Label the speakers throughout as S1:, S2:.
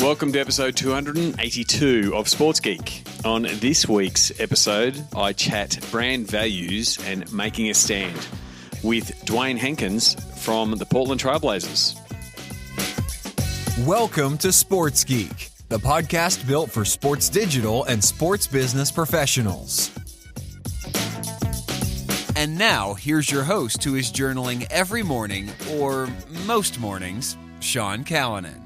S1: Welcome to episode 282 of Sports Geek. On this week's episode, I chat brand values and making a stand with Dewayne Hankins from the Portland Trailblazers.
S2: Welcome to Sports Geek, the podcast built for sports digital and sports business professionals. And now, here's your host who is journaling every morning, or most mornings, Sean Callanan.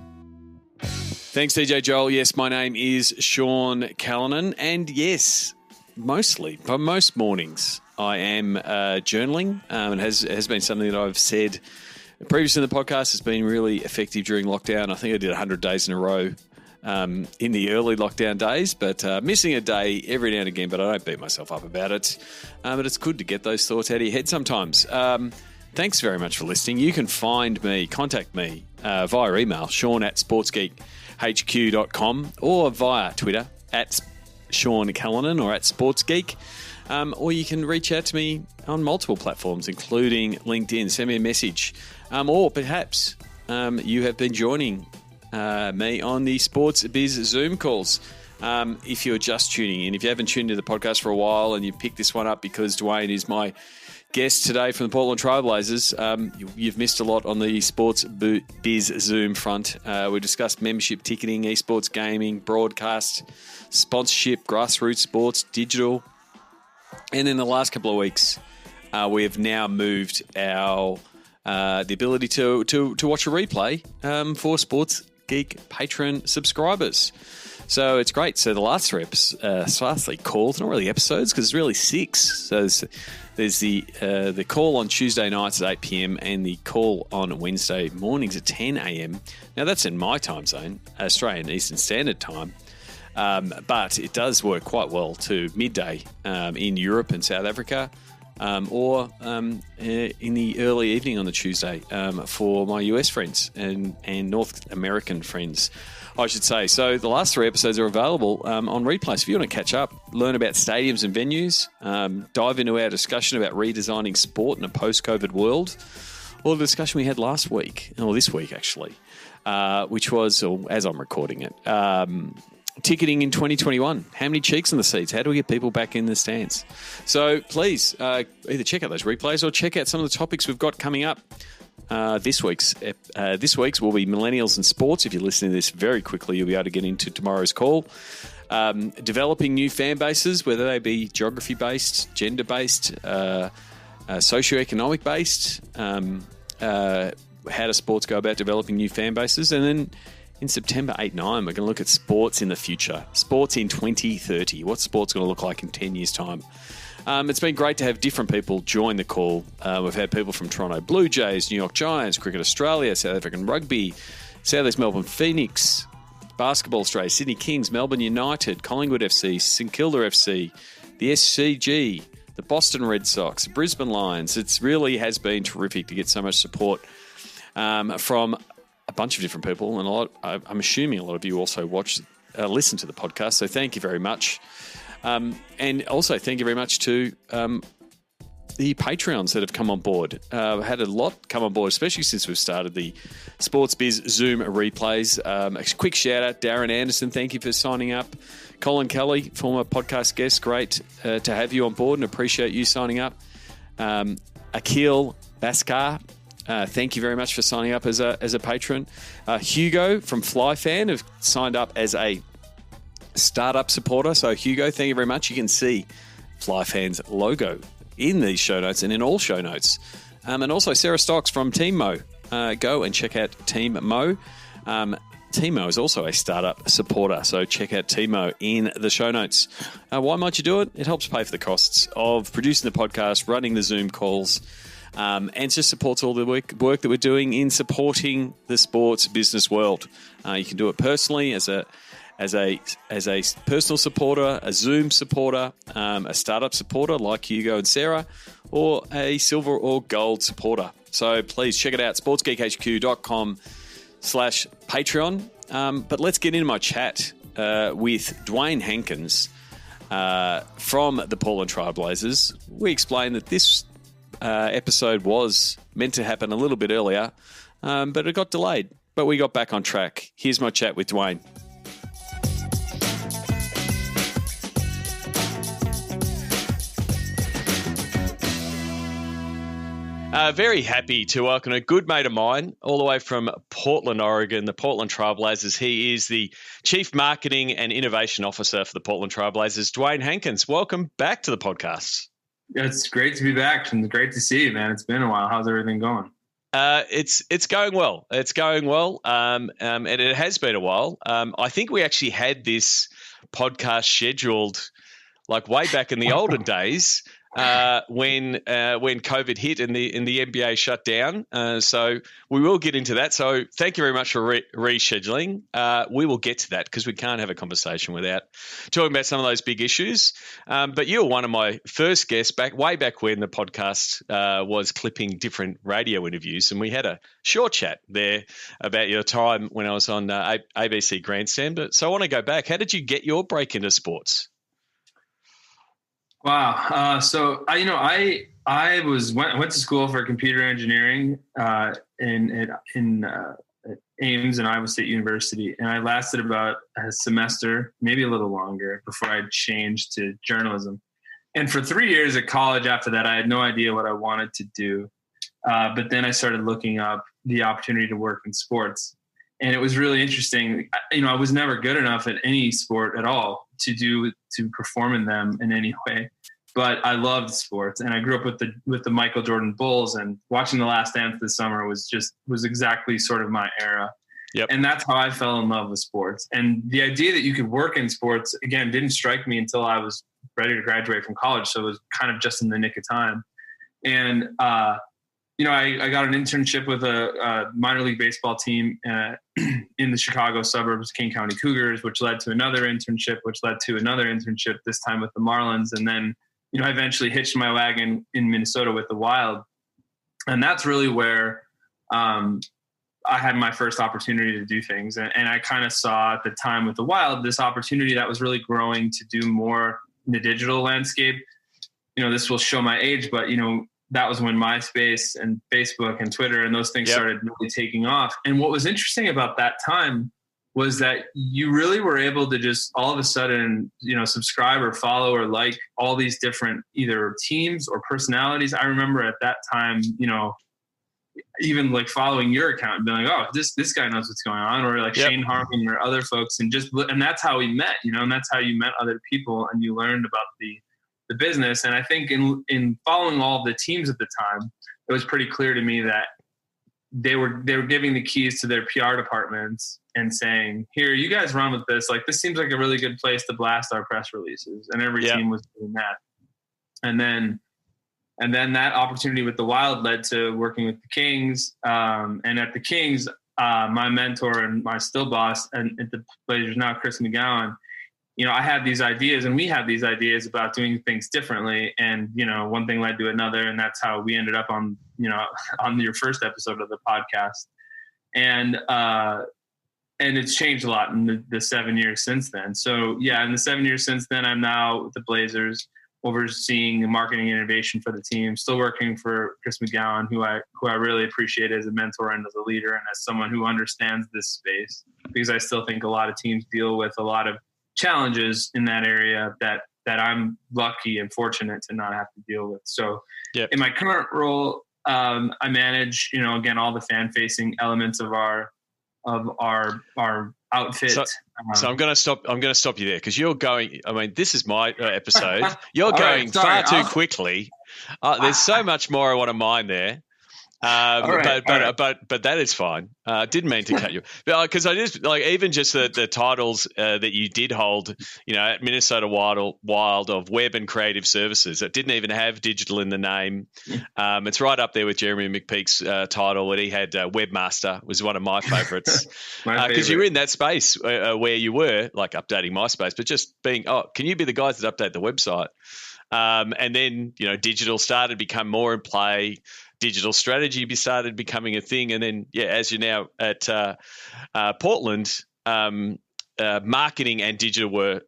S1: Thanks, DJ Joel. Yes, my name is Sean Callanan, and yes, mostly, but most mornings, I am journaling. It has been something that I've said previously in the podcast. Has been really effective during lockdown. I think I did 100 days in a row in the early lockdown days, but missing a day every now and again, but I don't beat myself up about it. But it's good to get those thoughts out of your head sometimes. Thanks very much for listening. You can contact me via email, sean@sportsgeekhq.com, or via Twitter at Sean Callanan or at SportsGeek. Or you can reach out to me on multiple platforms, including LinkedIn. Send me a message. Or perhaps you have been joining me on the Sports Biz Zoom calls. If you're just tuning in, if you haven't tuned into the podcast for a while and you picked this one up because Dewayne is my guest today from the Portland Trailblazers, you've missed a lot on the Sports Biz Zoom front. We discussed membership ticketing, esports gaming, broadcast, sponsorship, grassroots sports, digital. And in the last couple of weeks, we have now moved our the ability to watch a replay for Sports Geek Patreon subscribers. So it's great. So the last three calls, not really episodes, because it's really 6. So there's the call on Tuesday nights at 8 p.m. and the call on Wednesday mornings at 10 a.m. Now that's in my time zone, Australian Eastern Standard Time. But it does work quite well to midday in Europe and South Africa, or in the early evening on the Tuesday for my US friends and North American friends, I should say. So the last 3 episodes are available on replay. So if you want to catch up, learn about stadiums and venues, dive into our discussion about redesigning sport in a post-COVID world, or the discussion we had last week, or this week actually, which was, or as I'm recording it, ticketing in 2021. How many cheeks in the seats? How do we get people back in the stands? So please either check out those replays or check out some of the topics we've got coming up. This week's will be millennials and sports. If you're listening to this very quickly, you'll be able to get into tomorrow's call. Developing new fan bases, whether they be geography-based, gender-based, socioeconomic-based. How does sports go about developing new fan bases? And then in September 8-9, we're going to look at sports in the future. Sports in 2030. What's sports going to look like in 10 years' time? It's been great to have different people join the call. We've had people from Toronto Blue Jays, New York Giants, Cricket Australia, South African Rugby, South East Melbourne Phoenix, Basketball Australia, Sydney Kings, Melbourne United, Collingwood FC, St Kilda FC, the SCG, the Boston Red Sox, Brisbane Lions. It really has been terrific to get so much support from a bunch of different people, and I'm assuming a lot of you also listen to the podcast, so thank you very much. And also thank you very much to the Patreons that have come on board. Had a lot come on board, especially since we've started the Sports Biz Zoom replays. A quick shout out, Darren Anderson, thank you for signing up. Colin Kelly, former podcast guest, great to have you on board and appreciate you signing up. Akil Baskar, thank you very much for signing up as a patron. Hugo from FlyFan have signed up as a startup supporter. So Hugo, thank you very much. You can see FlyFan's logo in these show notes and in all show notes. And also Sarah Stocks from Team Mo. Go and check out Team Mo. Team Mo is also a startup supporter, so check out Team Mo in the show notes. Why might you do it? It helps pay for the costs of producing the podcast, running the Zoom calls, and just supports all the work that we're doing in supporting the sports business world. You can do it personally as a personal supporter, a Zoom supporter, a startup supporter like Hugo and Sarah, or a silver or gold supporter. So please check it out, sportsgeekhq.com/Patreon. But let's get into my chat with Dewayne Hankins from the Portland Trailblazers. We explained that this episode was meant to happen a little bit earlier, but it got delayed. but we got back on track. Here's my chat with Dewayne. Very happy to welcome a good mate of mine all the way from Portland, Oregon, the Portland Trailblazers. He is the Chief Marketing and Innovation Officer for the Portland Trailblazers, Dewayne Hankins. Welcome back to the podcast.
S3: It's great to be back and great to see you, man. It's been a while. How's everything going?
S1: It's going well. It's going well, and it has been a while. I think we actually had this podcast scheduled like way back in the olden days. When COVID hit and the NBA shut down. So we will get into that. So thank you very much for rescheduling. We will get to that because we can't have a conversation without talking about some of those big issues. But you were one of my first guests way back when the podcast was clipping different radio interviews, and we had a short chat there about your time when I was on ABC Grandstand. So I want to go back. How did you get your break into sports?
S3: Wow. So I went to school for computer engineering in Ames and Iowa State University, and I lasted about a semester, maybe a little longer, before I changed to journalism. And for 3 years at college after that, I had no idea what I wanted to do. But then I started looking up the opportunity to work in sports. And it was really interesting. I was never good enough at any sport at all to perform in them in any way. But I loved sports, and I grew up with the Michael Jordan Bulls, and watching The Last Dance this summer was exactly sort of my era.
S1: Yep.
S3: And that's how I fell in love with sports. And the idea that you could work in sports, again, didn't strike me until I was ready to graduate from college. So it was kind of just in the nick of time. And, I got an internship with a minor league baseball team in the Chicago suburbs, King County Cougars, which led to another internship, this time with the Marlins. And then, I eventually hitched my wagon in Minnesota with the Wild. And that's really where I had my first opportunity to do things. And I kind of saw at the time with the Wild this opportunity that was really growing to do more in the digital landscape. This will show my age, but, that was when MySpace and Facebook and Twitter and those things started really taking off. And what was interesting about that time was that you really were able to just all of a sudden, subscribe or follow or like all these different either teams or personalities. I remember at that time, even like following your account and being like, oh, this guy knows what's going on, or like Shane Harmon or other folks. And that's how we met, and that's how you met other people and you learned about the business. And I think in following all the teams at the time, it was pretty clear to me that they were giving the keys to their PR departments and saying, here, you guys run with this. Like, this seems like a really good place to blast our press releases. And every team was doing that. And then that opportunity with the Wild led to working with the Kings. And at the Kings, my mentor and my still boss, and at the Blazers now, Chris McGowan, I had these ideas, and we had these ideas about doing things differently. And, one thing led to another. And that's how we ended up on your first episode of the podcast. And it's changed a lot in the 7 years since then. So in the 7 years since then, I'm now with the Blazers overseeing marketing and innovation for the team, still working for Chris McGowan, who I really appreciate as a mentor and as a leader and as someone who understands this space, because I still think a lot of teams deal with a lot of challenges in that area that I'm lucky and fortunate to not have to deal with. So in my current role, I manage, again, all the fan facing elements of our outfit.
S1: So I'm going to stop you there, because you're going, this is my episode. You're going far too quickly. There's so much more I want to mine there. But that is fine. Didn't mean to cut you, because I just even just the titles that you did hold, at Minnesota Wild of Web and Creative Services, that didn't even have digital in the name. It's right up there with Jeremy McPeak's title that he had. Webmaster was one of my favorites, because you were in that space where you were like updating MySpace, but just being, can you be the guys that update the website? And then digital started to become more in play. Digital strategy started becoming a thing, and then as you're now at Portland, marketing and digital were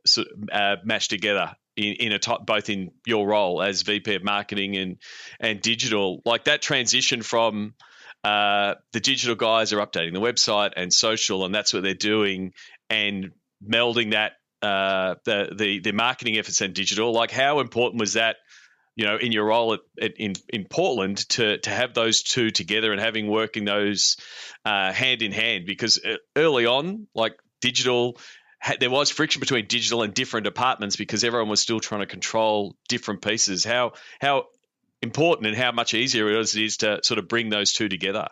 S1: mashed together in both in your role as VP of marketing and digital. Like that transition from the digital guys are updating the website and social, and that's what they're doing, and melding that the marketing efforts and digital. Like, how important was that, in your role in Portland to have those two together and working those hand in hand? Because early on, like digital, there was friction between digital and different departments because everyone was still trying to control different pieces. How important and how much easier it is to sort of bring those two together?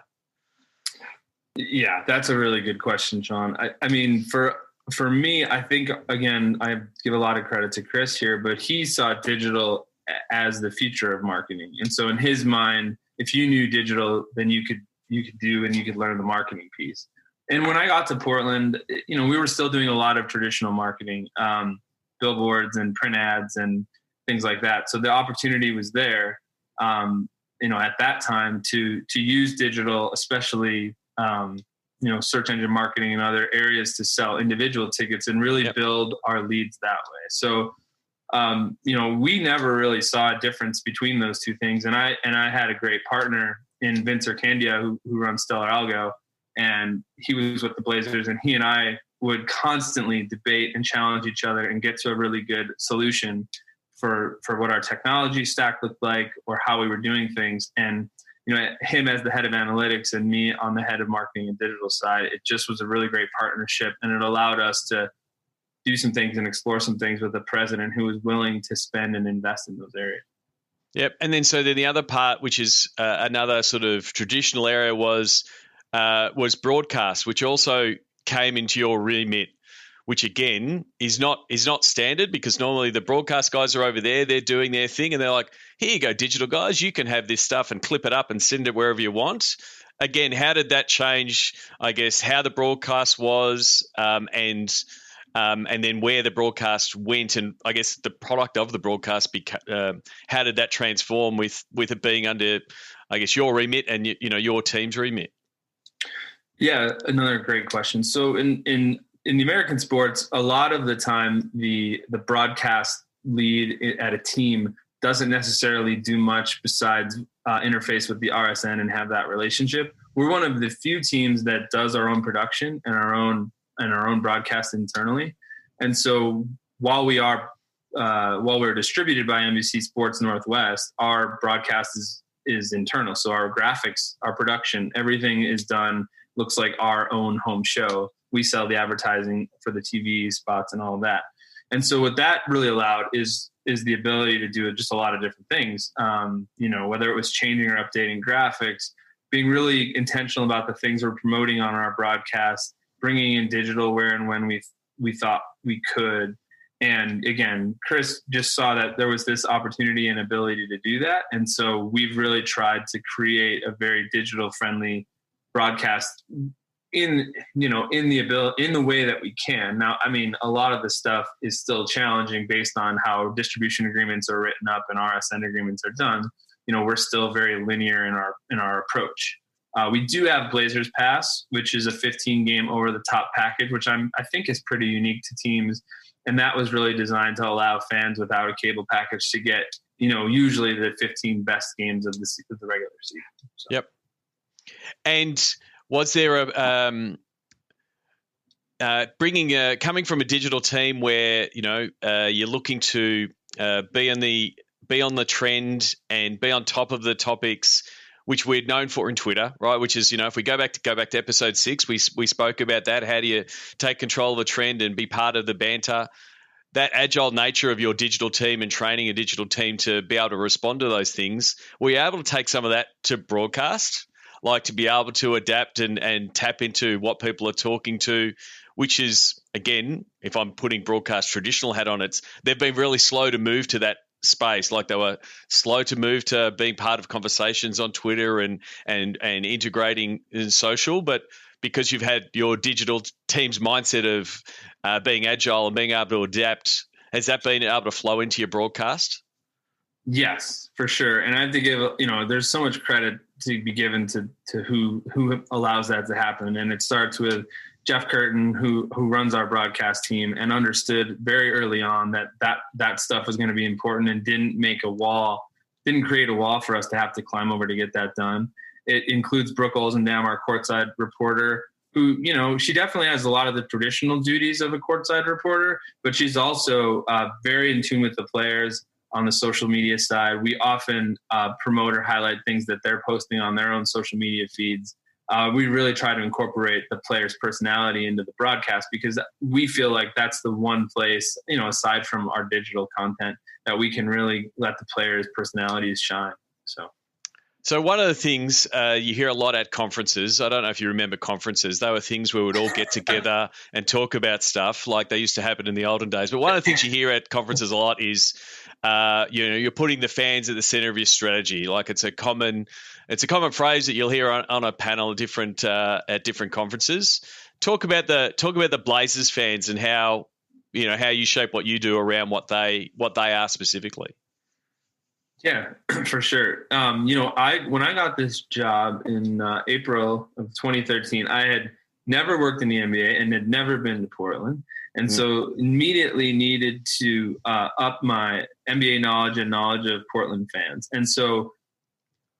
S3: Yeah, that's a really good question, Sean. I mean, for me, I think, again, I give a lot of credit to Chris here, but he saw digital as the future of marketing. And so in his mind, if you knew digital, then you could learn the marketing piece. And when I got to Portland, we were still doing a lot of traditional marketing, billboards and print ads and things like that. So the opportunity was there, at that time to use digital, especially, search engine marketing and other areas to sell individual tickets and really build our leads that way. So, we never really saw a difference between those two things. And I had a great partner in Vince Candia who runs Stellar Algo, and he was with the Blazers, and he and I would constantly debate and challenge each other and get to a really good solution for what our technology stack looked like or how we were doing things. And, him as the head of analytics and me on the head of marketing and digital side, it just was a really great partnership. And it allowed us to do some things and explore some things with a president who was willing to spend and invest in those areas.
S1: Yep. And then the other part, which is another sort of traditional area, was broadcast, which also came into your remit, which again is not standard, because normally the broadcast guys are over there, they're doing their thing, and they're like, here you go, digital guys, you can have this stuff and clip it up and send it wherever you want. Again, how did that change, I guess, how the broadcast was, and then where the broadcast went, and I guess the product of the broadcast, how did that transform with it being under, I guess, your remit and your team's remit?
S3: Yeah, another great question. So in the American sports, a lot of the time the broadcast lead at a team doesn't necessarily do much besides interface with the RSN and have that relationship. We're one of the few teams that does our own production and our own broadcast internally. And so while we're distributed by NBC Sports Northwest, our broadcast is internal. So our graphics, our production, everything is done, looks like our own home show. We sell the advertising for the TV spots and all of that. And so what that really allowed is the ability to do just a lot of different things. Whether it was changing or updating graphics, being really intentional about the things we're promoting on our broadcast, bringing in digital where and when we thought we could. And again, Chris just saw that there was this opportunity and ability to do that. And so we've really tried to create a very digital friendly broadcast in the way that we can. Now, I mean, a lot of the stuff is still challenging based on how distribution agreements are written up and RSN agreements are done. We're still very linear in our approach. We do have Blazers Pass, which is a 15-game over-the-top package, which I think is pretty unique to teams. And that was really designed to allow fans without a cable package to get, usually the 15 best games of the regular season. So.
S1: Yep. And was there coming from a digital team where you're looking to be on the trend and be on top of the topics, which we're known for in Twitter, right? Which is, if we go back to episode 6, we spoke about that. How do you take control of the trend and be part of the banter? That agile nature of your digital team and training a digital team to be able to respond to those things, were you able to take some of that to broadcast? Like to be able to adapt and tap into what people are talking to, which is, again, if I'm putting broadcast traditional hat on, they've been really slow to move to that space. Like they were slow to move to being part of conversations on Twitter and integrating in social. But because you've had your digital team's mindset of being agile and being able to adapt, has that been able to flow into your broadcast?
S3: Yes, for sure. And I have to give, there's so much credit to be given to who allows that to happen. And it starts with Jeff Curtin, who runs our broadcast team and understood very early on that stuff was going to be important and didn't create a wall for us to have to climb over to get that done. It includes Brooke Olsendam, our courtside reporter, who, she definitely has a lot of the traditional duties of a courtside reporter, but she's also very in tune with the players on the social media side. We often promote or highlight things that they're posting on their own social media feeds. We really try to incorporate the player's personality into the broadcast, because we feel like that's the one place, aside from our digital content, that we can really let the players' personalities shine.
S1: So one of the things you hear a lot at conferences, I don't know if you remember conferences, they were things where we'd all get together and talk about stuff like they used to happen in the olden days. But one of the things you hear at conferences a lot is, you're putting the fans at the center of your strategy. Like it's a common phrase that you'll hear on a panel at different conferences. Talk about the Blazers fans and how you shape what you do around what they are specifically.
S3: Yeah, for sure. When I got this job in April of 2013, I had never worked in the NBA and had never been to Portland. And so immediately needed to up my NBA knowledge and knowledge of Portland fans. And so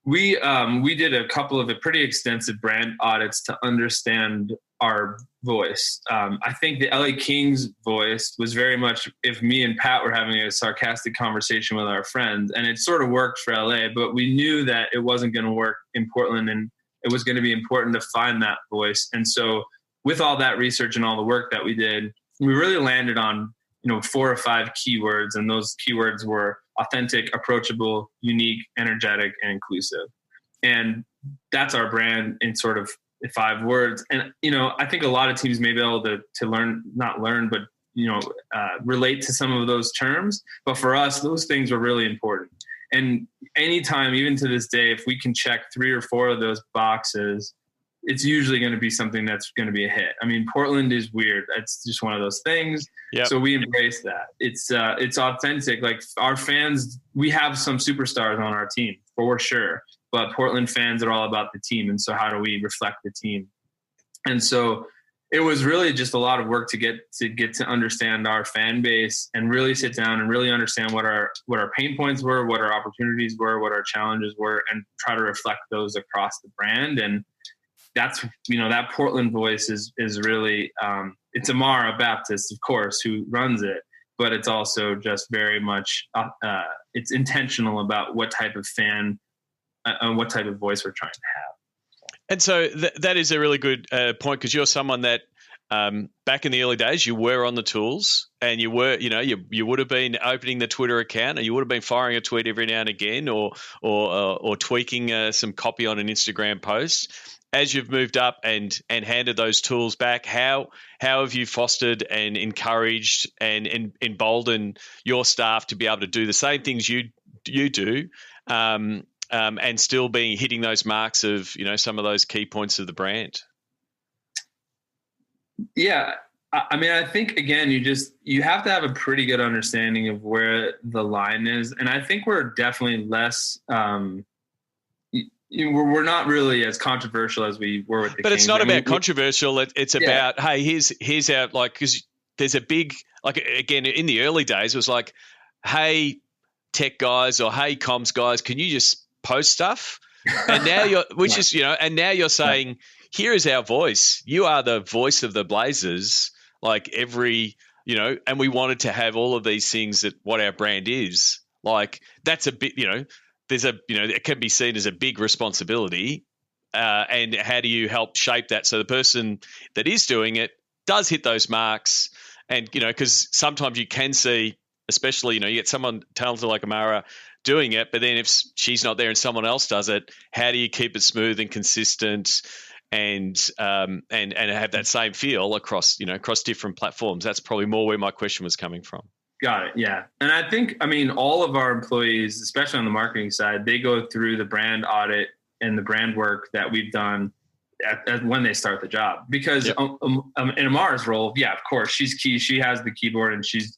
S3: we did a couple of pretty extensive brand audits to understand our voice. I think the LA Kings voice was very much if me and Pat were having a sarcastic conversation with our friends, and it sort of worked for LA, but we knew that it wasn't going to work in Portland, and it was going to be important to find that voice. And so with all that research and all the work that we did, we really landed on 4 or 5 keywords, and those keywords were authentic, approachable, unique, energetic, and inclusive. And that's our brand in sort of 5 words. And, I think a lot of teams may be able to relate to some of those terms. But for us, those things were really important. And anytime, even to this day, if we can check 3 or 4 of those boxes, it's usually going to be something that's going to be a hit. I mean, Portland is weird. It's just one of those things. Yep. So we embrace that. It's authentic. Like our fans, we have some superstars on our team for sure, but Portland fans are all about the team. And so how do we reflect the team? And so it was really just a lot of work to get to understand our fan base and really sit down and really understand what our pain points were, what our opportunities were, what our challenges were, and try to reflect those across the brand. And that's, that Portland voice is really, it's Amara Baptist, of course, who runs it, but it's also just very much, it's intentional about what type of fan and what type of voice we're trying to have.
S1: And so that is a really good point, because you're someone that back in the early days, you were on the tools, and you were, you would have been opening the Twitter account, or you would have been firing a tweet every now and again, or tweaking some copy on an Instagram post. As you've moved up and handed those tools back, how have you fostered and encouraged and emboldened your staff to be able to do the same things you do, and still hitting those marks of some of those key points of the brand?
S3: Yeah, I mean, I think again, you have to have a pretty good understanding of where the line is, and I think we're definitely less. We're not really as controversial as we were with the
S1: But
S3: Kings.
S1: It's not about controversial. It's about, hey, here's our, because there's a big, again, in the early days, it was like, hey, tech guys, or hey, comms guys, can you just post stuff? And now you're saying, here is our voice. You are the voice of the Blazers, and we wanted to have all of these things that what our brand is. Like, that's a bit, it can be seen as a big responsibility, and how do you help shape that so the person that is doing it does hit those marks? And because sometimes you can see, especially you get someone talented like Amara doing it, but then if she's not there and someone else does it, how do you keep it smooth and consistent, and have that same feel across different platforms? That's probably more where my question was coming from.
S3: Got it. Yeah. And I think, all of our employees, especially on the marketing side, they go through the brand audit and the brand work that we've done when they start the job. Because
S1: Yep.
S3: In Amara's role, yeah, of course, she's key. She has the keyboard and she's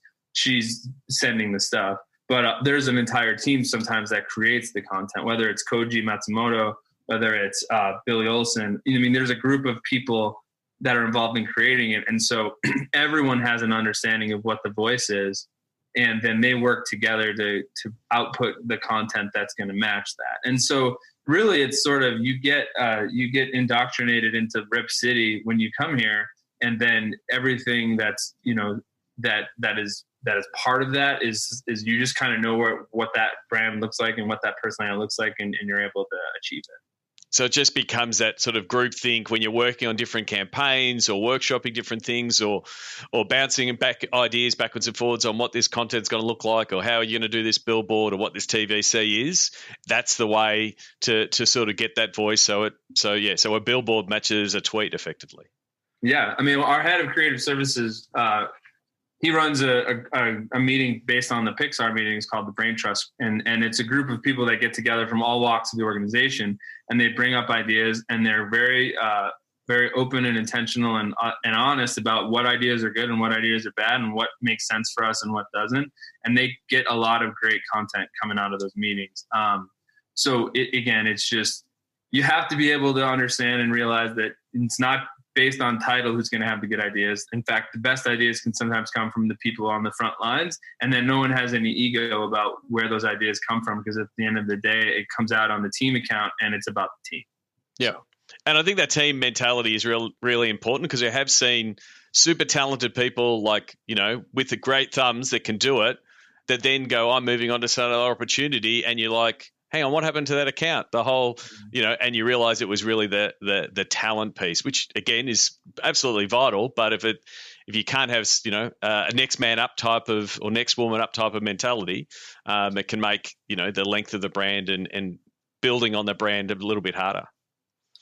S3: sending the stuff. But there's an entire team sometimes that creates the content, whether it's Koji Matsumoto, whether it's Billy Olson. There's a group of people that are involved in creating it. And so everyone has an understanding of what the voice is, and then they work together to output the content that's going to match that. And so really it's sort of you get indoctrinated into Rip City when you come here, and then everything that's that is part of that is you just kind of know what that brand looks like and what that personality looks like, and you're able to achieve it.
S1: So it just becomes that sort of group think when you're working on different campaigns or workshopping different things, or bouncing back ideas backwards and forwards on what this content's going to look like, or how are you going to do this billboard, or what this TVC is. That's the way to sort of get that voice. So a billboard matches a tweet effectively.
S3: Yeah, I mean, our head of creative services, he runs a meeting based on the Pixar meetings called the Brain Trust, and it's a group of people that get together from all walks of the organization, and they bring up ideas, and they're very very open and intentional and honest about what ideas are good and what ideas are bad and what makes sense for us and what doesn't, and they get a lot of great content coming out of those meetings. So it's just, you have to be able to understand and realize that it's not based on title who's going to have the good ideas. In fact, the best ideas can sometimes come from the people on the front lines, and then no one has any ego about where those ideas come from, because at the end of the day, it comes out on the team account and it's about the team.
S1: Yeah. So. And I think that team mentality is really important, because I have seen super talented people with the great thumbs that can do it, that then go, I'm moving on to some other opportunity. And you're like, hang on, what happened to that account? The whole, and you realize it was really the talent piece, which again is absolutely vital. But if you can't have, a next man up type of, or next woman up type of mentality, it can make, the length of the brand and building on the brand a little bit harder.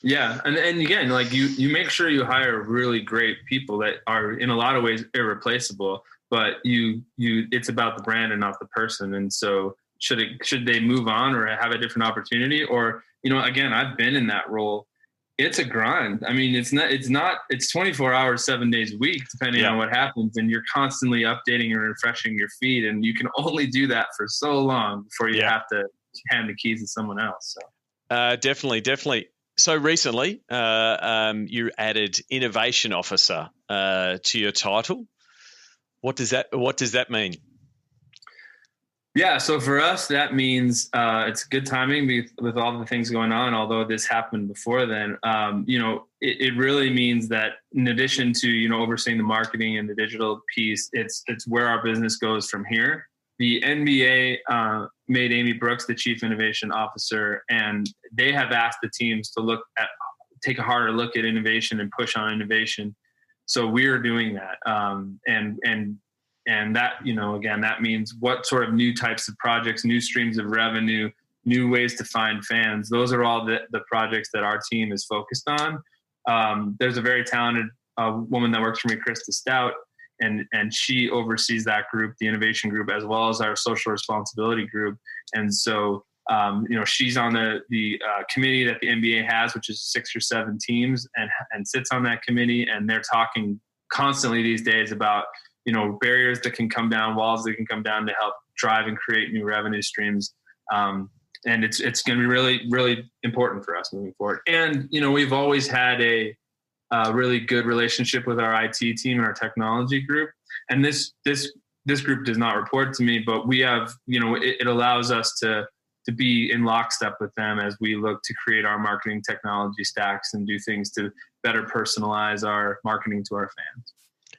S3: Yeah. And again, you make sure you hire really great people that are in a lot of ways irreplaceable, but it's about the brand and not the person. And so should they move on or have a different opportunity? Or, again, I've been in that role. It's a grind. I mean, it's 24 hours, 7 days a week, depending on what happens. And you're constantly updating and refreshing your feed. And you can only do that for so long before you have to hand the keys to someone else. So.
S1: Definitely. So recently, you added Innovation Officer to your title. What does that mean?
S3: Yeah, so for us, that means it's good timing with all the things going on, although this happened before then. It really means that in addition to, overseeing the marketing and the digital piece, it's where our business goes from here. The NBA made Amy Brooks the Chief Innovation Officer, and they have asked the teams to take a harder look at innovation and push on innovation. So we're doing that. And that, again, that means what sort of new types of projects, new streams of revenue, new ways to find fans. Those are all the projects that our team is focused on. There's a very talented woman that works for me, Krista Stout, and she oversees that group, the innovation group, as well as our social responsibility group. And so, she's on the committee that the NBA has, which is 6 or 7 teams, and sits on that committee. And they're talking constantly these days about, barriers that can come down, walls that can come down to help drive and create new revenue streams. And it's going to be really, really important for us moving forward. And, we've always had a really good relationship with our IT team and our technology group. And this group does not report to me, but we have, it allows us to be in lockstep with them as we look to create our marketing technology stacks and do things to better personalize our marketing to our fans.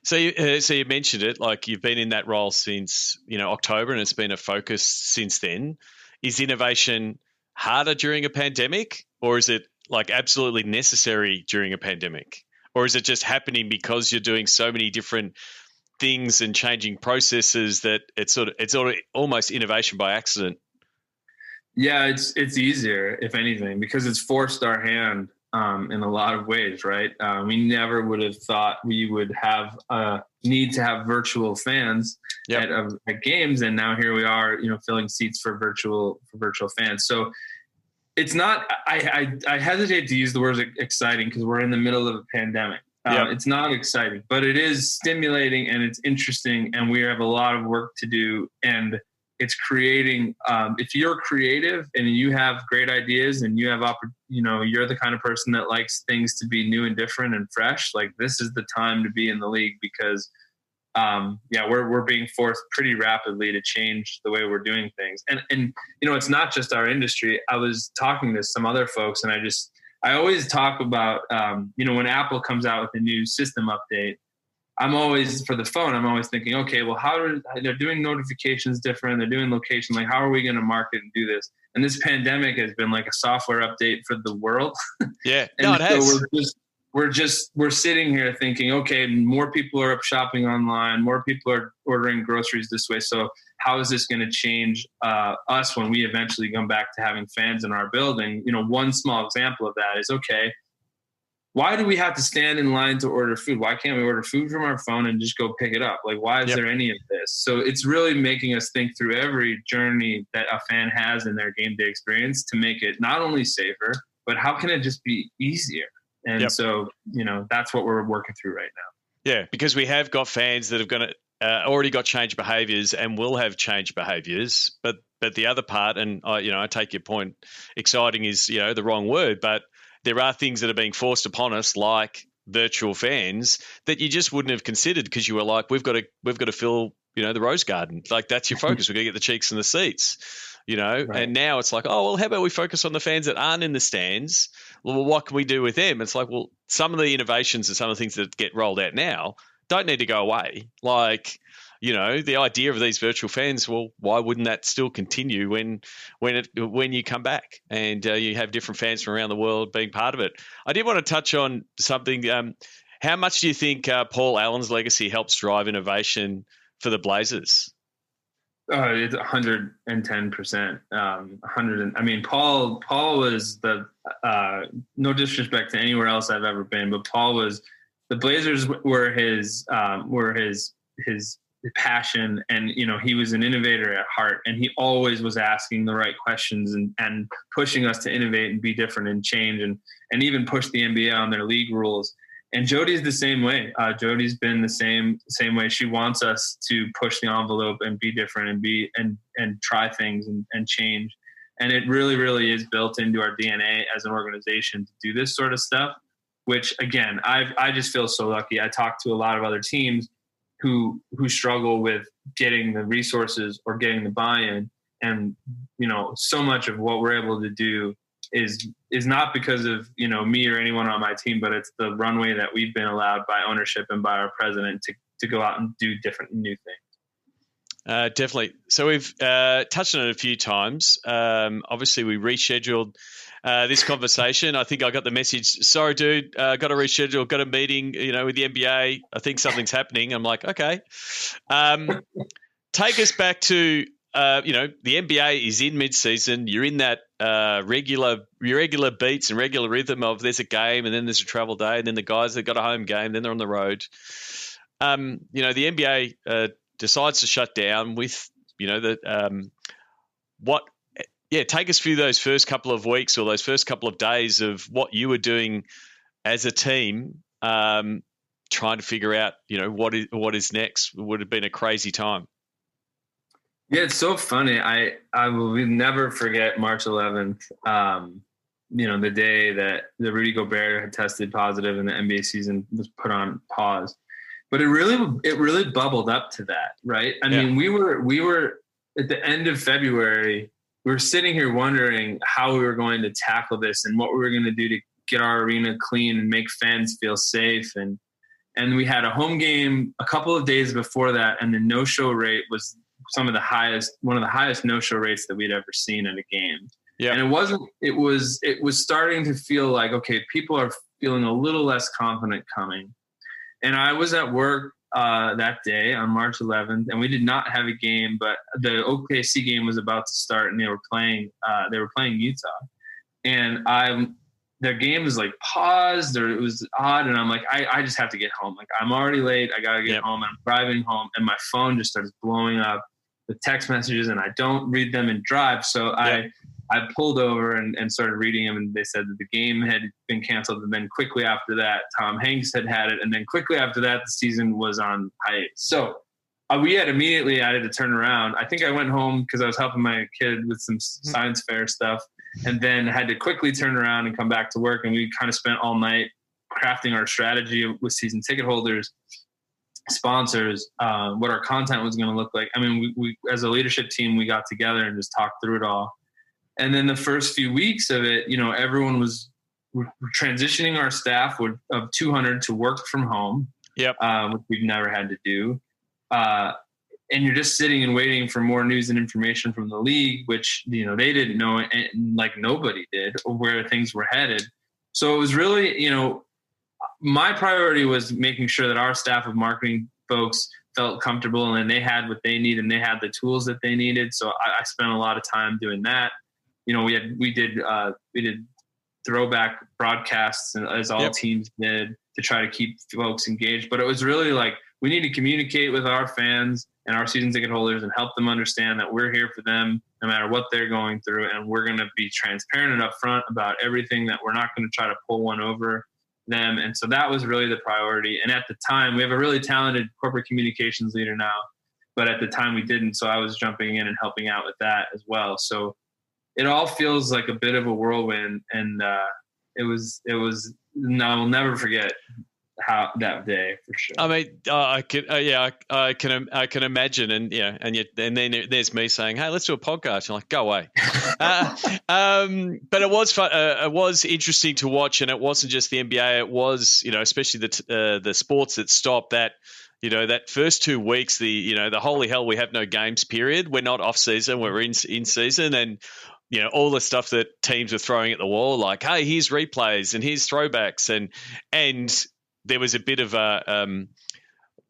S1: So you mentioned it, like you've been in that role since, October, and it's been a focus since then. Is innovation harder during a pandemic, or is it like absolutely necessary during a pandemic? Or is it just happening because you're doing so many different things and changing processes that it's almost innovation by accident?
S3: Yeah, it's easier, if anything, because it's forced our hand in a lot of ways, right? We never would have thought we would have need to have virtual fans at games, and now here we are, filling seats for virtual fans. So it's not. I hesitate to use the word exciting because we're in the middle of a pandemic. It's not exciting, but it is stimulating and it's interesting, and we have a lot of work to do. And it's creating. If you're creative and you have great ideas and you have you're the kind of person that likes things to be new and different and fresh. Like, this is the time to be in the league, because we're being forced pretty rapidly to change the way we're doing things. And it's not just our industry. I was talking to some other folks, and I always talk about, when Apple comes out with a new system update, I'm always thinking, okay, well, they're doing notifications different. They're doing location. Like, how are we going to market and do this? And this pandemic has been like a software update for the world.
S1: Yeah, no, it has.
S3: We're sitting here thinking, okay, more people are up shopping online. More people are ordering groceries this way. So how is this going to change us when we eventually come back to having fans in our building? One small example of that is, okay, why do we have to stand in line to order food? Why can't we order food from our phone and just go pick it up? Like, why is there any of this? So it's really making us think through every journey that a fan has in their game day experience to make it not only safer, but how can it just be easier? And so, that's what we're working through right now.
S1: Yeah, because we have got fans that have already got changed behaviours and will have changed behaviours. But the other part, and I take your point, exciting is the wrong word, but there are things that are being forced upon us, like virtual fans, that you just wouldn't have considered because you were like, we've got to fill the rose garden. Like, that's your focus. We're going to get the cheeks and the seats. Right. And now it's like, oh, well, how about we focus on the fans that aren't in the stands? Well, what can we do with them? It's like, well, some of the innovations and some of the things that get rolled out now don't need to go away. Like, the idea of these virtual fans, well, why wouldn't that still continue when you come back and you have different fans from around the world being part of it? I did want to touch on something. How much do you think Paul Allen's legacy helps drive innovation for the Blazers?
S3: It's 110%. Paul was no disrespect to anywhere else I've ever been, but the Blazers were his passion, and he was an innovator at heart, and he always was asking the right questions and pushing us to innovate and be different and change and even push the NBA on their league rules. And Jody's the same way. Jody's been the same way. She wants us to push the envelope and be different and try things and change. And it really, really is built into our DNA as an organization to do this sort of stuff, which again, I just feel so lucky. I talk to a lot of other teams who struggle with getting the resources or getting the buy-in. And, so much of what we're able to do is not because of, me or anyone on my team, but it's the runway that we've been allowed by ownership and by our president to go out and do different new things.
S1: Definitely. So we've touched on it a few times. Obviously, we rescheduled this conversation. I think I got the message, sorry, dude, got to reschedule, got a meeting, with the NBA. I think something's happening. I'm like, okay. Take us back to, the NBA is in mid-season. You're in that regular beats and regular rhythm of there's a game and then there's a travel day and then the guys that got a home game, then they're on the road. The NBA decides to shut down with, take us through those first couple of weeks or those first couple of days of what you were doing as a team, trying to figure out, what is next. It would have been a crazy time.
S3: Yeah, it's so funny. I will never forget March 11th, the day that the Rudy Gobert had tested positive and the NBA season was put on pause. But it really bubbled up to that, right? I mean, we were at the end of February, we were sitting here wondering how we were going to tackle this and what we were going to do to get our arena clean and make fans feel safe. And we had a home game a couple of days before that, and the no-show rate was one of the highest no-show rates that we'd ever seen in a game. Yeah. And it was starting to feel like, okay, people are feeling a little less confident coming. And I was at work that day on March 11th, and we did not have a game, but the OKC game was about to start, and they were playing Utah. And their game was like paused, or it was odd, and I'm like, I just have to get home. Like, I'm already late. I gotta get home. And I'm driving home, and my phone just starts blowing up with text messages, and I don't read them and drive. So I pulled over and started reading them, and they said that the game had been canceled. And then quickly after that, Tom Hanks had it. And then quickly after that, the season was on hiatus. So we had to turn around. I think I went home because I was helping my kid with some science fair stuff, and then had to quickly turn around and come back to work. And we kind of spent all night crafting our strategy with season ticket holders. sponsors, what our content was going to look like. I mean, we as a leadership team, we got together and just talked through it all. And then the first few weeks of it, everyone was transitioning our staff of 200 to work from home, which we've never had to do. And you're just sitting and waiting for more news and information from the league, which, they didn't know, and like nobody did, where things were headed. So it was really, my priority was making sure that our staff of marketing folks felt comfortable and they had what they needed and they had the tools that they needed. So I spent a lot of time doing that. We did throwback broadcasts, as all teams did, to try to keep folks engaged. But it was really like, we need to communicate with our fans and our season ticket holders and help them understand that we're here for them no matter what they're going through. And we're going to be transparent and upfront about everything, that we're not going to try to pull one over them. And so that was really the priority. And at the time, we have a really talented corporate communications leader now, but at the time we didn't. So I was jumping in and helping out with that as well. So it all feels like a bit of a whirlwind. And I will never forget how that day, for sure.
S1: I mean, I can imagine, and then there's me saying, "Hey, let's do a podcast." You're like, "Go away." But it was fun. It was interesting to watch, and it wasn't just the NBA. It was, especially the sports that stopped. That that first 2 weeks, the holy hell, we have no games period. We're not off season. We're in season, and all the stuff that teams are throwing at the wall, like, hey, here's replays and here's throwbacks, and there was a bit of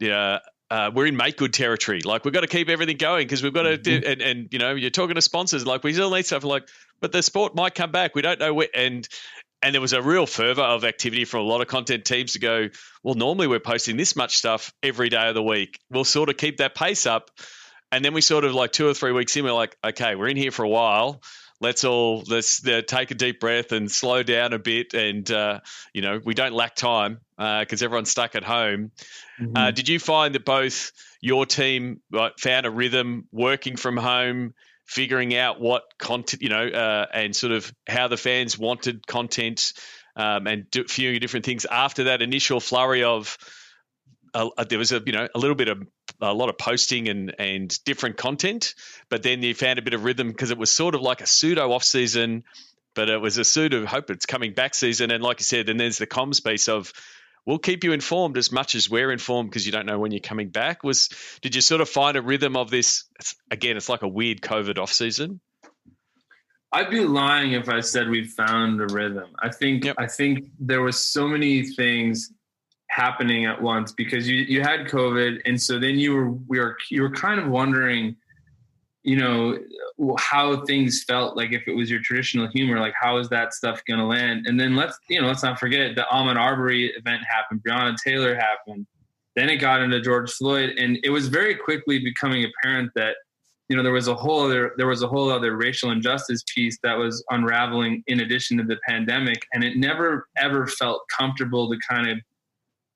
S1: we're in make good territory. Like, we've got to keep everything going because we've got to do, and you're talking to sponsors, like, we still need stuff, like, but the sport might come back. We don't know where, and there was a real fervor of activity from a lot of content teams to go, well, normally we're posting this much stuff every day of the week. We'll sort of keep that pace up. And then we sort of, like, 2 or 3 weeks in, we're like, okay, we're in here for a while. Let's take a deep breath and slow down a bit. And, we don't lack time because everyone's stuck at home. Mm-hmm. Did you find that both your team found a rhythm working from home, figuring out what content, and sort of how the fans wanted content, and a few different things after that initial flurry of there was a lot of posting and different content, but then you found a bit of rhythm because it was sort of like a pseudo off season, but it was a pseudo hope it's coming back season. And like you said, then there's the comms piece of, we'll keep you informed as much as we're informed because you don't know when you're coming back. Did you sort of find a rhythm of this? Again, it's like a weird COVID off season.
S3: I'd be lying if I said we found a rhythm. I think there was so many things happening at once because you had COVID, and so then you were kind of wondering, how things felt, like if it was your traditional humor, like how is that stuff going to land? And then let's not forget the Ahmaud Arbery event happened, Breonna Taylor happened, then it got into George Floyd, and it was very quickly becoming apparent that there was a whole other racial injustice piece that was unraveling in addition to the pandemic, and it never ever felt comfortable to kind of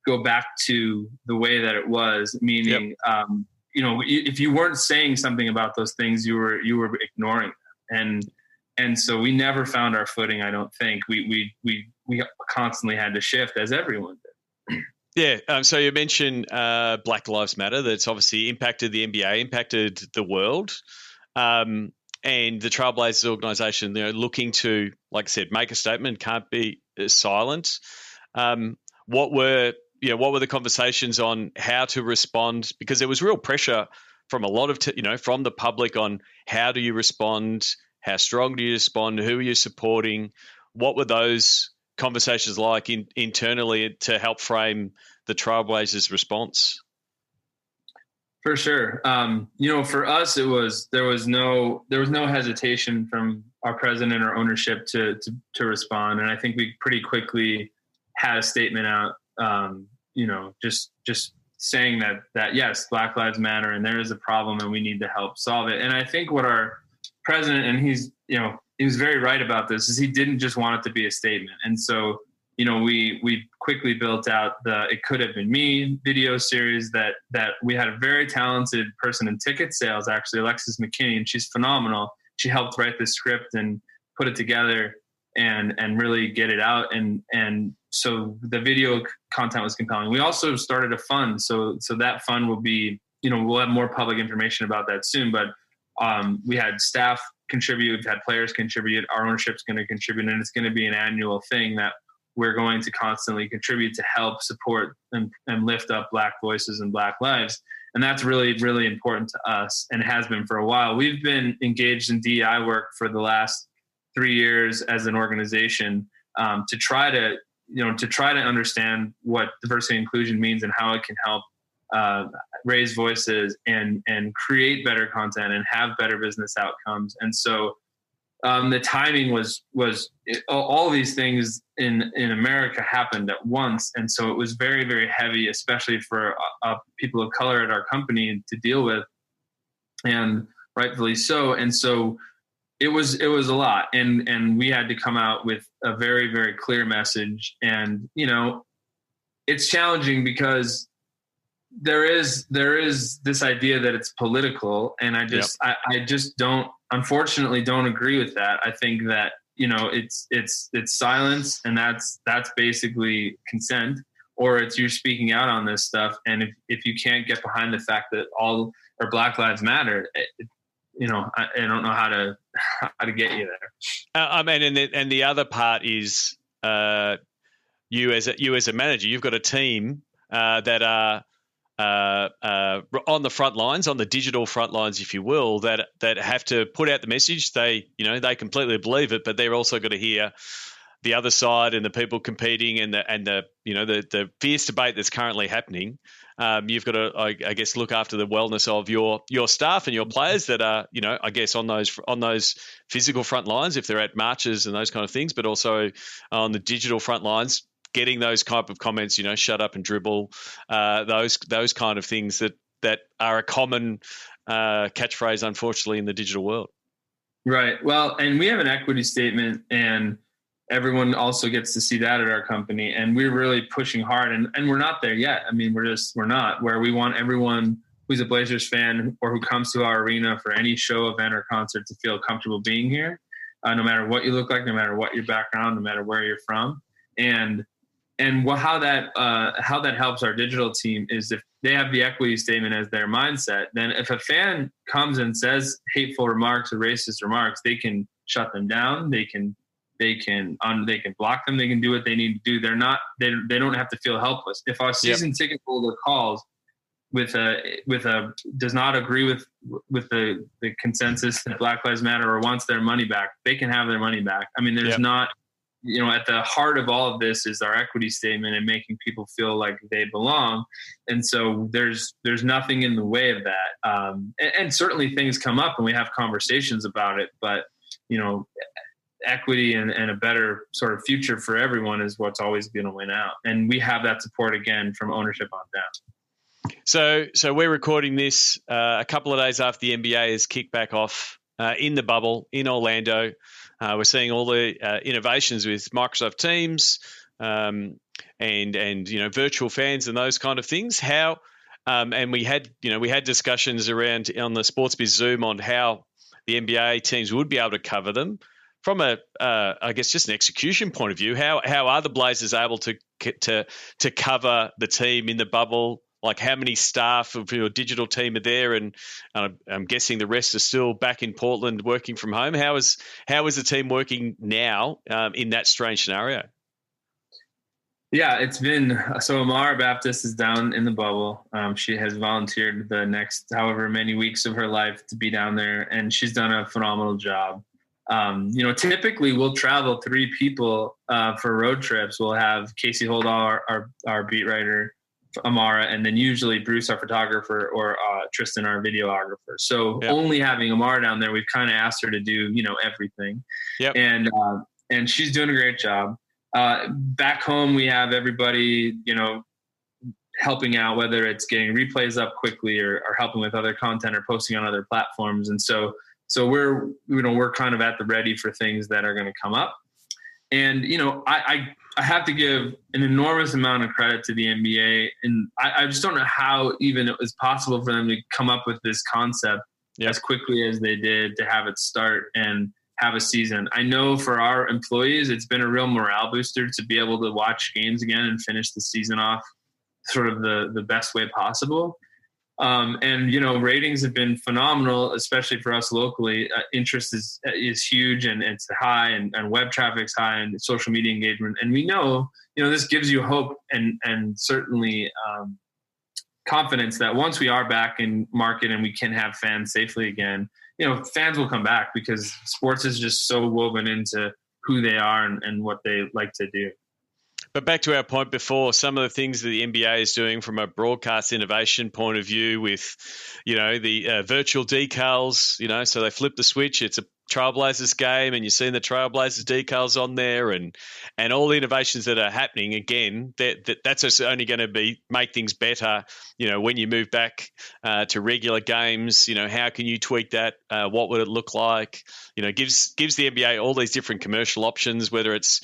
S3: go back to the way that it was, meaning, if you weren't saying something about those things, you were ignoring them. And so we never found our footing. I don't think we constantly had to shift, as everyone did.
S1: Yeah. So you mentioned Black Lives Matter. That's obviously impacted the NBA, impacted the world. And the Trailblazers organization, looking to, like I said, make a statement, can't be silent. What were the conversations on how to respond? Because there was real pressure from a lot of, from the public on how do you respond? How strong do you respond? Who are you supporting? What were those conversations like internally to help frame the Trailblazers' response?
S3: For sure. For us, there was no hesitation from our president or ownership to respond. And I think we pretty quickly had a statement out, just saying that yes, Black Lives Matter and there is a problem and we need to help solve it. And I think what our president, and he was very right about this, is he didn't just want it to be a statement. And so, we quickly built out the It Could Have Been Me video series that we had a very talented person in ticket sales, actually, Alexis McKinney, and she's phenomenal. She helped write the script and put it together. and really get it out. And so the video content was compelling. We also started a fund. So that fund will be, we'll have more public information about that soon, but we had staff contribute, we've had players contribute, our ownership's going to contribute, and it's going to be an annual thing that we're going to constantly contribute to help support and lift up Black voices and Black lives. And that's really, really important to us, and has been for a while. We've been engaged in DEI work for the last 3 years as an organization, to try to understand what diversity and inclusion means and how it can help raise voices and create better content and have better business outcomes. And so the timing was all these things in America happened at once. And so it was very, very heavy, especially for people of color at our company to deal with, and rightfully so. And so it was a lot. And we had to come out with a very, very clear message. And, it's challenging because there is this idea that it's political. And I just unfortunately don't agree with that. I think that, it's silence, and that's basically consent, or it's you're speaking out on this stuff. And if you can't get behind the fact that all or Black Lives Matter, I don't know how to get you there.
S1: And the other part is you as a manager, you've got a team that are on the front lines, on the digital front lines, if you will, that have to put out the message. They completely believe it, but they're also got to hear the other side and the people competing and the fierce debate that's currently happening. You've got to, I guess, look after the wellness of your staff and your players that are, I guess, on those physical front lines if they're at marches and those kind of things, but also on the digital front lines, getting those type of comments, shut up and dribble, those kind of things that are a common catchphrase, unfortunately, in the digital world. Right. Well, and we have an equity statement, and everyone also gets to see that at our company. And we're really pushing hard, and we're not there yet. I mean, we're not where we want everyone who's a Blazers fan or who comes to our arena for any show, event, or concert to feel comfortable being here, no matter what you look like, no matter what your background, no matter where you're from. And how that helps our digital team is if they have the equity statement as their mindset, then if a fan comes and says hateful remarks or racist remarks, they can shut them down. They can block them. They can do what they need to do. They don't have to feel helpless. If our season ticket holder calls with a does not agree with the consensus that Black Lives Matter or wants their money back, they can have their money back. I mean, there's not, at the heart of all of this is our equity statement and making people feel like they belong. And so there's nothing in the way of that. And certainly things come up and we have conversations about it, but equity and a better sort of future for everyone is what's always going to win out. And we have that support again from ownership on down. So we're recording this a couple of days after the NBA has kicked back off in the bubble in Orlando. We're seeing all the innovations with Microsoft Teams and virtual fans and those kind of things. How and we had discussions around on the SportsBiz Zoom on how the NBA teams would be able to cover them from I guess just an execution point of view. How are the Blazers able to cover the team in the bubble? Like how many staff of your digital team are there? And I'm guessing the rest are still back in Portland working from home. How is the team working now in that strange scenario? Yeah, it's been so Amara Baptist is down in the bubble. She has volunteered the next however many weeks of her life to be down there, and she's done a phenomenal job. Typically we'll travel 3 people for road trips. We'll have Casey Holdall, our beat writer, Amara, and then usually Bruce, our photographer, or Tristan, our videographer. So only having Amara down there, we've kind of asked her to do, everything. Yep. And she's doing a great job. Back home, we have everybody, helping out, whether it's getting replays up quickly or helping with other content or posting on other platforms. And so we're kind of at the ready for things that are going to come up. And, I have to give an enormous amount of credit to the NBA. And I just don't know how even it was possible for them to come up with this concept as quickly as they did, to have it start and
S3: have a season. I know for our employees, it's been a real morale booster to be able to watch games again and finish the season off sort of the best way possible. And, ratings have been phenomenal, especially for us locally. Interest is huge, and it's high, and web traffic's high, and social media engagement. And we know, this gives you hope and certainly confidence that once we are back in market and we can have fans safely again, fans will come back, because sports is just so woven into who they are and what they like to do.
S1: But back to our point before, some of the things that the NBA is doing from a broadcast innovation point of view with, the virtual decals, so they flip the switch. It's a Trailblazers game, and you're seeing the Trailblazers decals on there, and all the innovations that are happening. Again, that's just only going to make things better. When you move back to regular games, how can you tweak that? What would it look like? Gives the NBA all these different commercial options, whether it's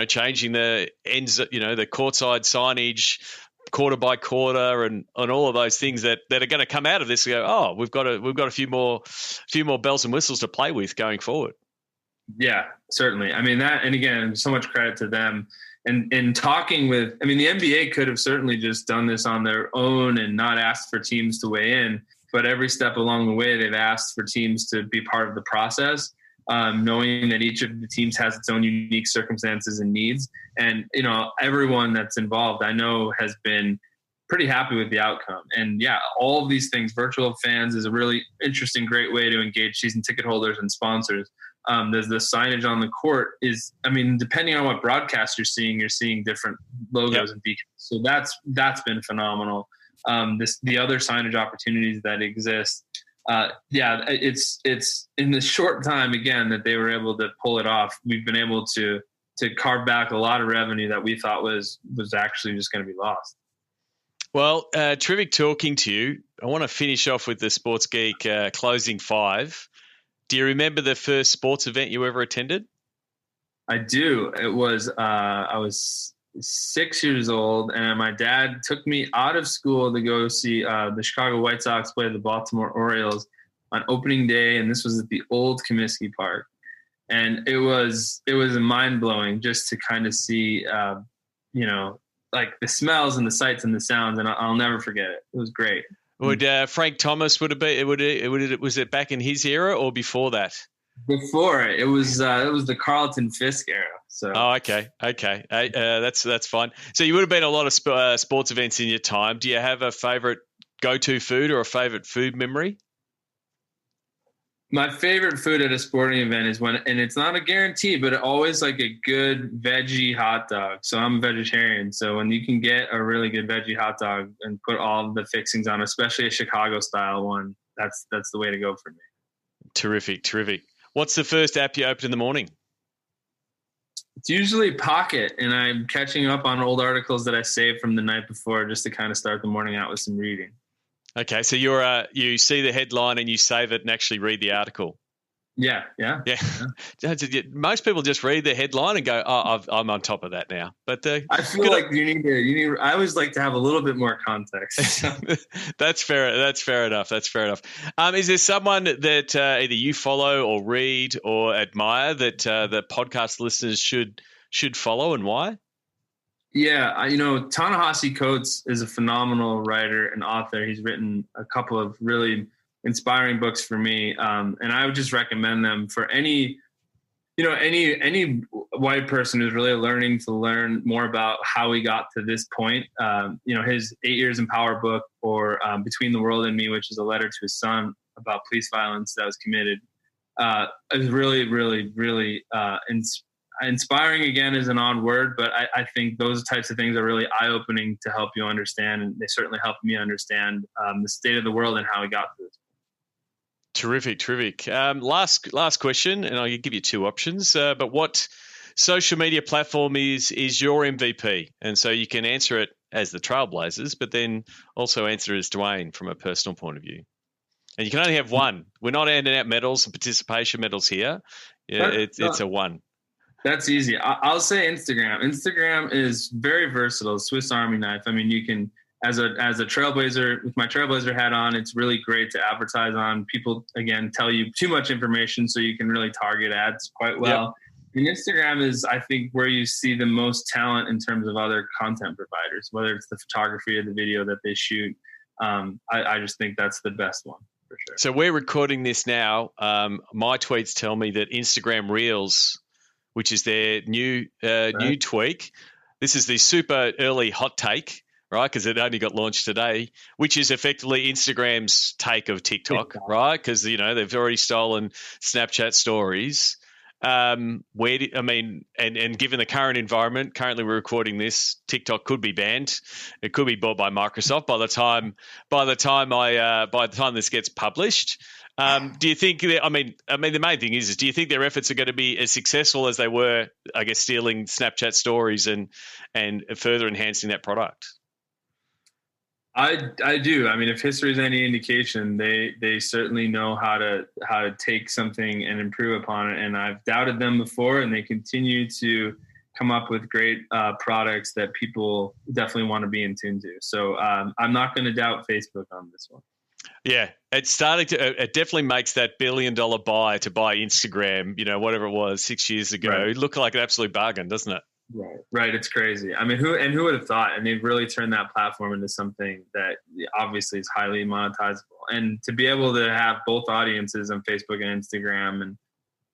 S1: changing the ends, the courtside signage, quarter by quarter, and all of those things that are going to come out of this. Go, oh, we've got a few more bells and whistles to play with going forward.
S3: Yeah, certainly. I mean that, and again, so much credit to them. And in talking with, the NBA could have certainly just done this on their own and not asked for teams to weigh in. But every step along the way, they've asked for teams to be part of the process, knowing that each of the teams has its own unique circumstances and needs. And, everyone that's involved, I know, has been pretty happy with the outcome. And yeah, all of these things, virtual fans is a really interesting, great way to engage season ticket holders and sponsors. There's the signage on the court is, depending on what broadcast you're seeing different logos and beacons. So that's been phenomenal. The other signage opportunities that exist. It's in the short time, again, that they were able to pull it off. We've been able to carve back a lot of revenue that we thought was actually just going to be lost.
S1: Well, terrific talking to you. I want to finish off with the Sports Geek closing 5. Do you remember the first sports event you ever attended?
S3: I do. It was I was 6 years old, and my dad took me out of school to go see the Chicago White Sox play the Baltimore Orioles on opening day, and this was at the old Comiskey Park. And it was mind-blowing just to kind of see, like the smells and the sights and the sounds, and I'll never forget it. It was great.
S1: Would Frank Thomas was it back in his era or before that?
S3: Before it was the Carlton Fisk era. So
S1: okay, that's fine. So you would have been a lot of sports events in your time. Do you have a favorite go-to food or a favorite food memory?
S3: My favorite food at a sporting event is and it's not a guarantee, but always like a good veggie hot dog. So I'm a vegetarian. So when you can get a really good veggie hot dog and put all the fixings on, especially a Chicago style one, that's the way to go for me.
S1: Terrific. What's the first app you open in the morning?
S3: It's usually Pocket, and I'm catching up on old articles that I saved from the night before just to kind of start the morning out with some reading. Okay, so
S1: you see the headline and you save it and actually read the article.
S3: Yeah.
S1: Most people just read the headline and go, "Oh, I'm on top of that now." But
S3: I feel like you need. I always like to have a little bit more context.
S1: That's fair. That's fair enough. Is there someone that either you follow or read or admire that the podcast listeners should follow, and why?
S3: Yeah, Ta-Nehisi Coates is a phenomenal writer and author. He's written a couple of really inspiring books for me, and I would just recommend them for any white person who's really learning more about how we got to this point. His 8 Years in Power book, or Between the World and Me, which is a letter to his son about police violence that was committed, is really, really, really inspiring. Again, is an odd word, but I think those types of things are really eye-opening to help you understand, and they certainly helped me understand the state of the world and how we got to this.
S1: Terrific. Last question, and I'll give you 2 options. But what social media platform is your MVP? And so you can answer it as the Trailblazers, but then also answer it as Dewayne from a personal point of view. And you can only have one. We're not handing out medals and participation medals here. It's a one.
S3: That's easy. I'll say Instagram. Instagram is very versatile, Swiss Army knife. You can as a trailblazer, with my trailblazer hat on, it's really great to advertise on. People, again, tell you too much information, so you can really target ads quite well. Yep. And Instagram is, I think, where you see the most talent in terms of other content providers, whether it's the photography or the video that they shoot. I just think that's the best one for sure.
S4: So we're recording this now. My tweets tell me that Instagram Reels, which is their new tweak, this is the super early hot take, right? Because it only got launched today, which is effectively Instagram's take of TikTok, right? Because, you know, they've already stolen Snapchat stories. And given the current environment, currently we're recording this, TikTok could be banned. It could be bought by Microsoft by the time this gets published. Do you think? The main thing is, do you think their efforts are going to be as successful as they were, I guess, stealing Snapchat stories and further enhancing that product?
S3: I do. I mean, if history is any indication, they certainly know how to take something and improve upon it. And I've doubted them before, and they continue to come up with great products that people definitely want to be in tune to. So I'm not going to doubt Facebook on this one.
S4: Yeah, it's starting to. It definitely makes that $1 billion buy to buy Instagram, you know, whatever it was 6 years ago,
S3: right,
S4: look like an absolute bargain, doesn't it?
S3: Right. It's crazy. I mean, who would have thought? And they've really turned that platform into something that obviously is highly monetizable. And to be able to have both audiences on Facebook and Instagram, and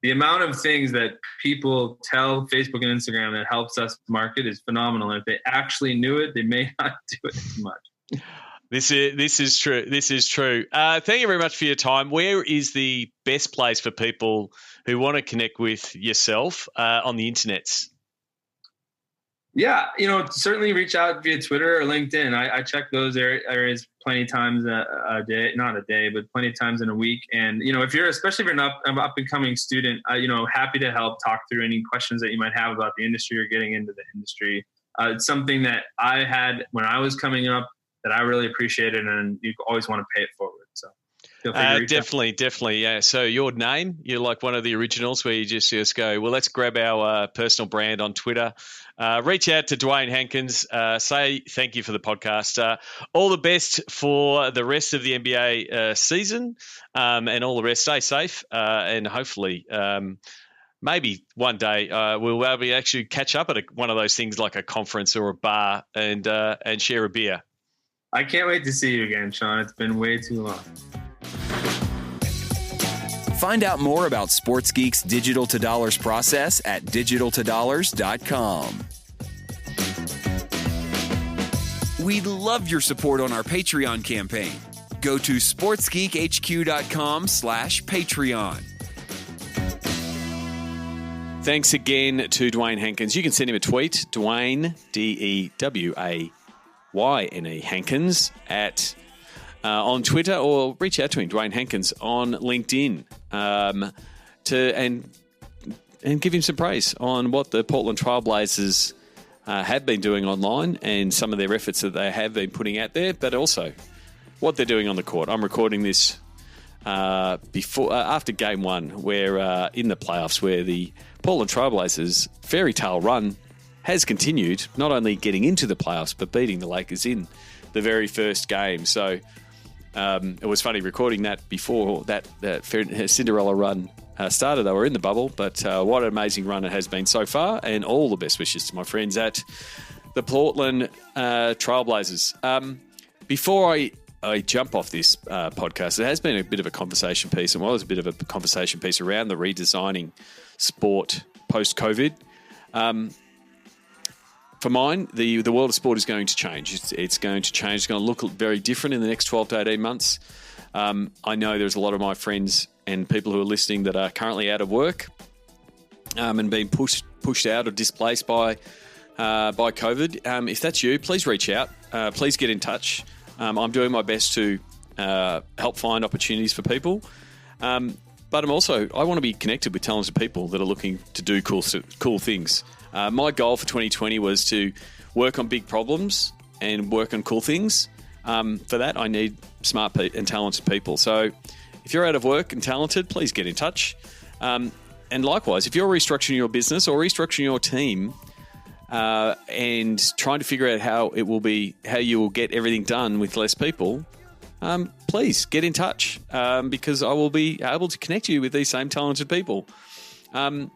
S3: the amount of things that people tell Facebook and Instagram that helps us market is phenomenal. And if they actually knew it, they may not do it as much.
S4: This is true. This is true. Thank you very much for your time. Where is the best place for people who want to connect with yourself on the internets?
S3: Yeah, certainly reach out via Twitter or LinkedIn. I check those areas plenty of times a day, not a day, but plenty of times in a week. And, especially if you're an up and coming student, happy to help talk through any questions that you might have about the industry or getting into the industry. It's something that I had when I was coming up that I really appreciated, and you always want to pay it forward. So feel free to reach
S4: definitely. Yeah. So your name, you're like one of the originals where you just go, well, let's grab our personal brand on Twitter. Reach out to Dewayne Hankins. Say thank you for the podcast. All the best for the rest of the NBA season, and all the rest. Stay safe, and hopefully maybe one day we'll be able to actually catch up at one of those things like a conference or a bar and share a beer.
S3: I can't wait to see you again, Sean. It's been way too long.
S2: Find out more about Sports Geek's Digital to Dollars process at digitaltodollars.com. We'd love your support on our Patreon campaign. Go to sportsgeekhq.com/Patreon.
S1: Thanks again to Dewayne Hankins. You can send him a tweet, Dewayne, Dewayne Hankins on Twitter, or reach out to him, Dewayne Hankins, on LinkedIn, and give him some praise on what the Portland Trailblazers have been doing online and some of their efforts that they have been putting out there, but also what they're doing on the court. I'm recording this after Game 1, where in the playoffs, where the Portland Trailblazers' fairy tale run has continued, not only getting into the playoffs, but beating the Lakers in the very first game. So it was funny recording that before that Cinderella run started. They were in the bubble, but what an amazing run it has been so far, and all the best wishes to my friends at the Portland Trailblazers. Before I jump off this podcast, it has been a bit of a conversation piece, and was a bit of a conversation piece around the redesigning sport post-COVID. For mine, the world of sport is going to change. It's going to change. It's going to look very different in the next 12 to 18 months. I know there's a lot of my friends and people who are listening that are currently out of work and being pushed out or displaced by COVID. If that's you, please reach out. Please get in touch. I'm doing my best to help find opportunities for people. But I want to be connected with talented people that are looking to do cool things. My goal for 2020 was to work on big problems and work on cool things. For that, I need smart and talented people. So if you're out of work and talented, please get in touch. And likewise, if you're restructuring your business or restructuring your team, and trying to figure out how you will get everything done with less people, please get in touch because I will be able to connect you with these same talented people. I'm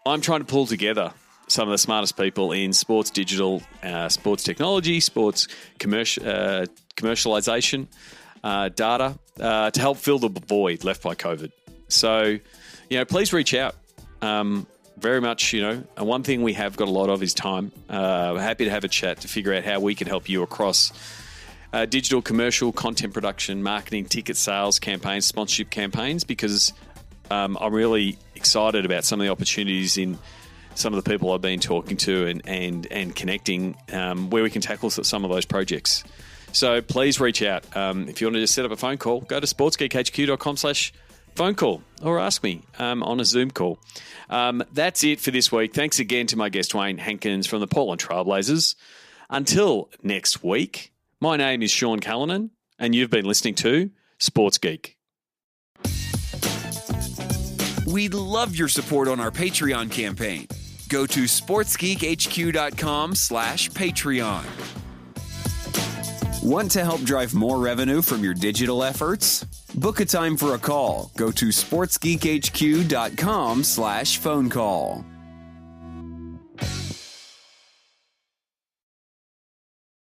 S1: trying to pull together some of the smartest people in sports digital, sports technology, sports commercialization, data to help fill the void left by COVID. So, please reach out. Very much, and one thing we have got a lot of is time. We're happy to have a chat to figure out how we can help you across digital, commercial, content production, marketing, ticket sales campaigns, sponsorship campaigns, because I'm really excited about some of the opportunities in some of the people I've been talking to and connecting where we can tackle some of those projects. So please reach out. If you want to just set up a phone call, go to sportsgeekhq.com/phone call or ask me on a Zoom call. That's it for this week. Thanks again to my guest, Dewayne Hankins from the Portland Trailblazers. Until next week, my name is Sean Callanan, and you've been listening to Sports Geek.
S2: We'd love your support on our Patreon campaign. Go to sportsgeekhq.com/Patreon. Want to help drive more revenue from your digital efforts? Book a time for a call. Go to sportsgeekhq.com/phone call.